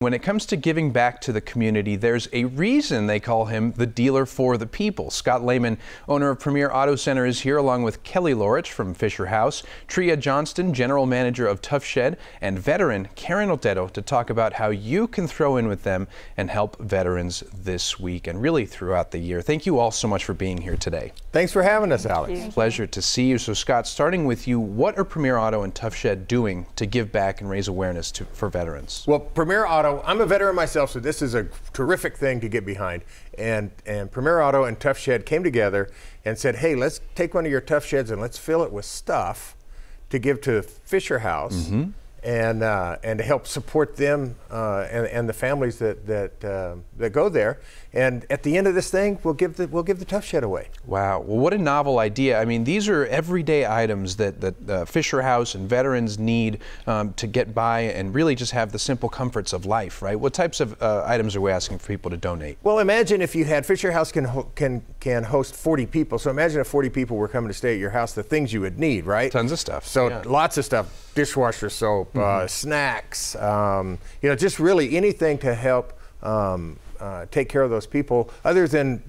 When it comes to giving back to the community, there's a reason they call him the dealer for the people. Scott Lehman, owner of Premier Auto Center, is here along with Kelly Laurich from Fisher House, Trea Johnston, general manager of Tuff Shed, and veteran Karen Otero to talk about how you can throw in with them and help veterans this week and really throughout the year. Thank you all so much for being here today. Thanks for having us, Alex. Pleasure to see you. So Scott, starting with you, what are Premier Auto and Tuff Shed doing to give back and raise awareness for veterans? Well, Premier Auto, I'm a veteran myself, so this is a terrific thing to get behind. And Premier Auto and Tuff Shed came together and said, hey, let's take one of your Tuff Sheds and let's fill it with stuff to give to Fisher House and to help support them and the families that go there. And at the end of this thing, we'll give the Tuff Shed away. Wow, well, what a novel idea. I mean, these are everyday items that Fisher House and veterans need to get by and really just have the simple comforts of life, right? What types of items are we asking for people to donate? Well, imagine if you had, Fisher House can host 40 people, so imagine if 40 people were coming to stay at your house, the things you would need, right? Tons of stuff. So lots of stuff, dishwasher soap, snacks, you know, just really anything to help take care of those people, other than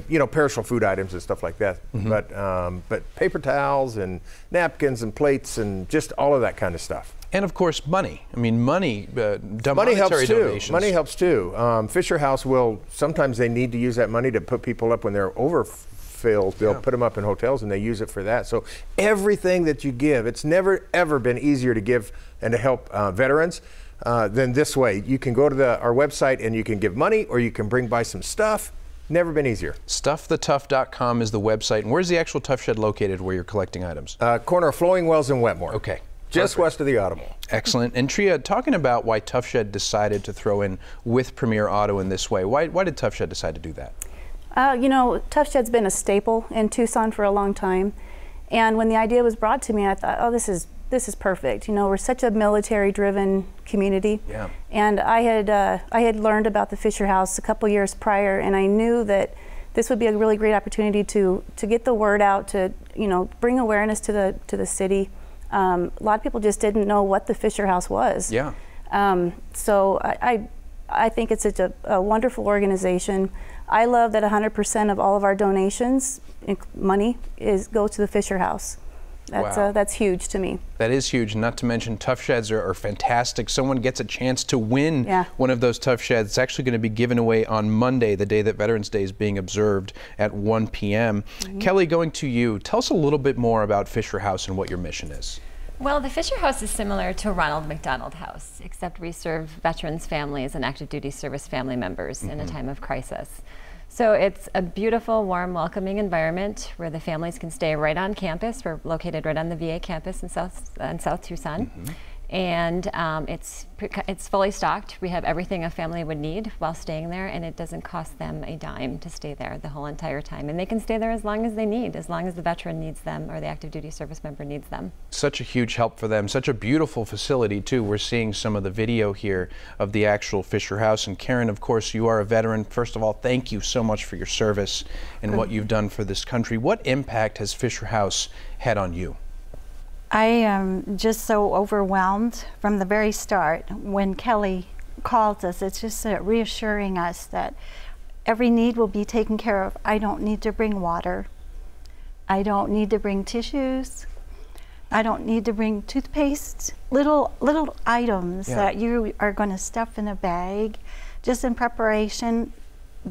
you know, perishable food items and stuff like that. But paper towels and napkins and plates and just all of that kind of stuff. And of course, money. I mean, money helps too. Donations. Money helps too. Fisher House will sometimes they need to use that money to put people up when they're overfilled. They'll put them up in hotels and they use it for that. So everything that you give, it's never ever been easier to give and to help veterans than this way. You can go to our website and you can give money, or you can bring by some stuff. Never been easier. StuffTheTuff.com is the website. And where's the actual Tuff Shed located where you're collecting items? Corner of Flowing Wells and Wetmore. Okay. Just west of the Auto Mall. Excellent. And Trea, talking about why Tuff Shed decided to throw in with Premier Auto in this way, why did Tuff Shed decide to do that? You know, Tuff Shed's been a staple in Tucson for a long time. And when the idea was brought to me, I thought, oh, this is perfect. You know, we're such a military-driven community. Yeah. And I had learned about the Fisher House a couple years prior, and I knew that this would be a really great opportunity to get the word out, to, you know, bring awareness to the city. A lot of people just didn't know what the Fisher House was. Yeah. So I think it's such a wonderful organization. I love that 100% of all of our donations, money, goes to the Fisher House. That's huge to me. That is huge. Not to mention, Tuff Sheds are fantastic. Someone gets a chance to win one of those Tuff Sheds. It's actually going to be given away on Monday, the day that Veterans Day is being observed at 1 p.m. Kelly, going to you, tell us a little bit more about Fisher House and what your mission is. Well, the Fisher House is similar to Ronald McDonald House, except we serve veterans' families and active duty service family members in a time of crisis. So it's a beautiful, warm, welcoming environment where the families can stay right on campus. We're located right on the VA campus in South Tucson. And it's fully stocked. We have everything a family would need while staying there, and it doesn't cost them a dime to stay there the whole entire time. And they can stay there as long as they need, as long as the veteran needs them or the active duty service member needs them. Such a huge help for them. Such a beautiful facility too. We're seeing some of the video here of the actual Fisher House. And Karen, of course, you are a veteran. First of all, thank you so much for your service and what you've done for this country. What impact has Fisher House had on you? I am just so overwhelmed from the very start. When Kelly calls us, it's just reassuring us that every need will be taken care of. I don't need to bring water. I don't need to bring tissues. I don't need to bring toothpaste. Little items that you are going to stuff in a bag just in preparation,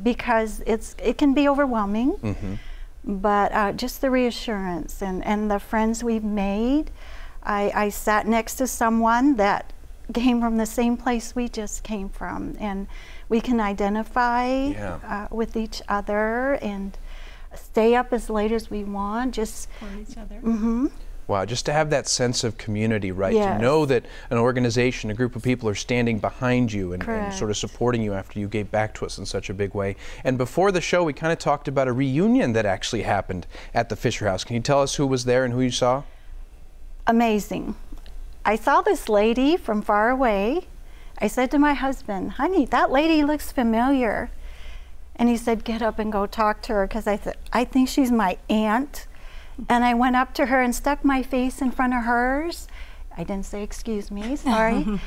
because it can be overwhelming. But just the reassurance and the friends we've made. I sat next to someone that came from the same place we just came from, and we can identify with each other and stay up as late as we want. Just for each other. Wow, just to have that sense of community, right? To know that an organization, a group of people are standing behind you and sort of supporting you after you gave back to us in such a big way. And before the show, we kind of talked about a reunion that actually happened at the Fisher House. Can you tell us who was there and who you saw? Amazing. I saw this lady from far away. I said to my husband, honey, that lady looks familiar. And he said, get up and go talk to her, because I think she's my aunt. And I went up to her and stuck my face in front of hers. I didn't say, excuse me, sorry.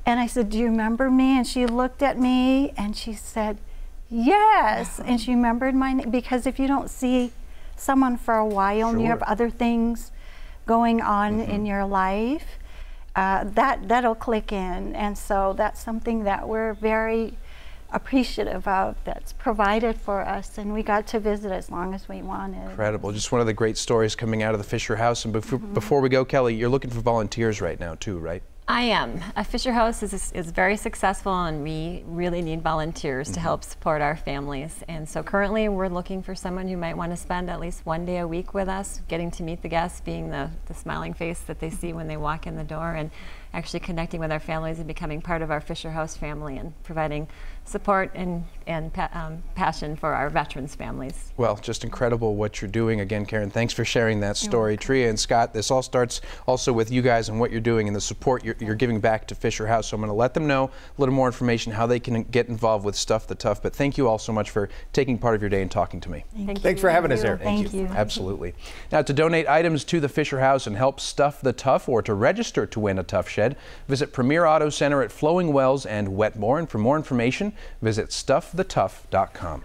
And I said, do you remember me? And she looked at me and she said, yes. And she remembered my name, because if you don't see someone for a while and you have other things going on in your life, that'll click in. And so that's something that we're very appreciative of, that's provided for us, and we got to visit as long as we wanted. Incredible. Just one of the great stories coming out of the Fisher House. And before we go, Kelly, you're looking for volunteers right now too, right? I am. Fisher House is very successful, and we really need volunteers to help support our families. And so currently we're looking for someone who might want to spend at least one day a week with us, getting to meet the guests, being the smiling face that they see when they walk in the door, and actually connecting with our families and becoming part of our Fisher House family and providing support and passion for our veterans families. Well, just incredible what you're doing. Again, Karen, thanks for sharing that story. Trea and Scott, this all starts also with you guys and what you're doing and the support you're giving back to Fisher House. So I'm going to let them know a little more information how they can get involved with Stuff the Tuff. But thank you all so much for taking part of your day and talking to me. Thanks for having us here. Thank you. Absolutely. Now, to donate items to the Fisher House and help Stuff the Tuff, or to register to win a Tuff Shed, visit Premier Auto Center at Flowing Wells and Wetmore. And for more information, visit StuffTheTuff.com.